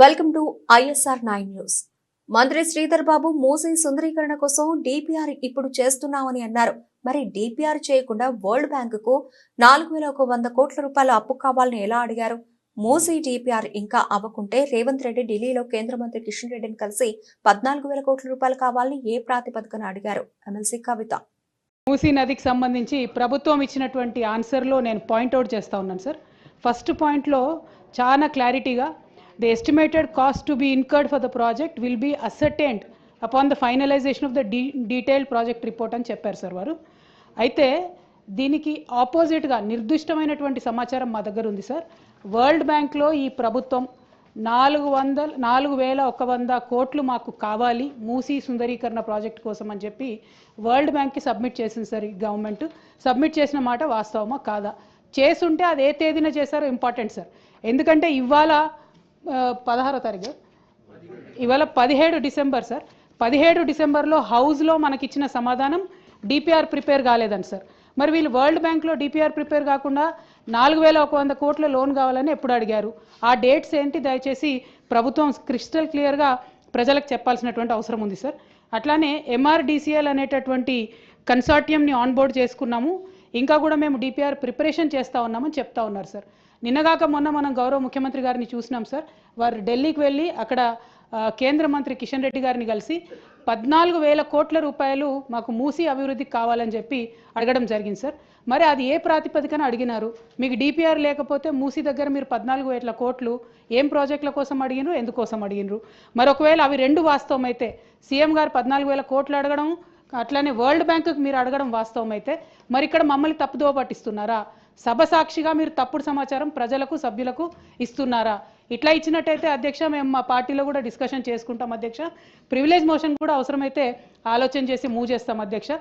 Welcome to ISR 9 news. మంత్రి శ్రీధర్ బాబు మూసీ సుందరీకరణ కోసం డిపిఆర్ ఇప్పుడు చేస్తున్నామని అన్నారు. మరి డిపిఆర్ చేయకుండా వరల్డ్ బ్యాంక్ కు 4100 కోట్ల రూపాయల అప్పు కావాలని ఎలా అడిగారు? మూసీ డిపిఆర్ ఇంకా అవ్వకుంటే రేవంత్ రెడ్డి ఢిల్లీలో కేంద్ర మంత్రి కిషన్ రెడ్డిని కలిసి 14,000 కోట్ల రూపాయలు కావాలని ఏ ప్రాతిపదికన అడిగారు? ఎమ్మెల్సీ కవిత. మూసీ నదికి సంబంధించి ప్రభుత్వం ఇచ్చినటువంటి ఆన్సర్లో నేను పాయింట్అవుట్ చేస్తా ఉన్నాను సార్. ఫస్ట్ పాయింట్లో చాలా క్లారిటీగా the estimated cost to be incurred for the project will be ascertained upon the finalization of the detailed project report అని చెప్పారు సార్ వారు. అయితే దీనికి ఆపోజిట్గా నిర్దిష్టమైనటువంటి సమాచారం మా దగ్గర ఉంది సార్. వరల్డ్ బ్యాంక్లో ఈ ప్రభుత్వం 4,100 కోట్లు మాకు కావాలి మూసీ సుందరీకరణ ప్రాజెక్ట్ కోసం అని చెప్పి వరల్డ్ బ్యాంక్కి సబ్మిట్ చేసింది సార్. ఈ గవర్నమెంట్ సబ్మిట్ చేసిన మాట వాస్తవమా కాదా? చేసుంటే అది ఏ తేదీన చేశారో ఇంపార్టెంట్ సార్. ఎందుకంటే ఇవాళ 16వ తారీఖు, ఇవాళ 17 డిసెంబర్ సార్. 17 డిసెంబర్లో హౌస్లో మనకిచ్చిన సమాధానం డిపిఆర్ ప్రిపేర్ కాలేదని సార్. మరి వీళ్ళు వరల్డ్ బ్యాంక్లో డిపిఆర్ ప్రిపేర్ కాకుండా 4,100 కోట్ల లోన్ కావాలని ఎప్పుడు అడిగారు? ఆ డేట్స్ ఏంటి దయచేసి ప్రభుత్వం క్రిస్టల్ క్లియర్గా ప్రజలకు చెప్పాల్సినటువంటి అవసరం ఉంది సార్. అట్లానే ఎంఆర్డిసిఎల్ అనేటటువంటి కన్సార్టియంని ఆన్బోర్డ్ చేసుకున్నాము, ఇంకా కూడా మేము డిపిఆర్ ప్రిపరేషన్ చేస్తూ ఉన్నామని చెప్తా ఉన్నారు సార్. నిన్నగాక మొన్న మనం గౌరవ ముఖ్యమంత్రి గారిని చూసినాం సార్. వారు ఢిల్లీకి వెళ్ళి అక్కడ కేంద్ర మంత్రి కిషన్ రెడ్డి గారిని కలిసి 14,000 కోట్ల రూపాయలు మాకు మూసీ అభివృద్ధికి కావాలని చెప్పి అడగడం జరిగింది సార్. మరి అది ఏ ప్రాతిపదికన అడిగినారు? మీకు డిపిఆర్ లేకపోతే మూసీ దగ్గర మీరు 14,000 కోట్లు ఏం ప్రాజెక్టుల కోసం అడిగినారు, ఎందుకోసం అడిగినారు? మరి ఒకవేళ అవి రెండు వాస్తవం అయితే సీఎం గారు 14,000 కోట్లు అడగడం, అట్లానే వరల్డ్ బ్యాంకుకి మీరు అడగడం వాస్తవం అయితే మరి ఇక్కడ మమ్మల్ని తప్పుదోవ పట్టిస్తున్నారా? సభ సాక్షిగా మీరు తప్పుడు సమాచారం ప్రజలకు సభ్యులకు ఇస్తున్నారా? ఇట్లా ఇచ్చినట్టయితే అధ్యక్ష మేము మా పార్టీలో కూడా డిస్కషన్ చేసుకుంటాం అధ్యక్ష. ప్రివిలేజ్ మోషన్ కూడా అవసరమైతే ఆలోచన చేసి మూవ్ చేస్తాం అధ్యక్ష.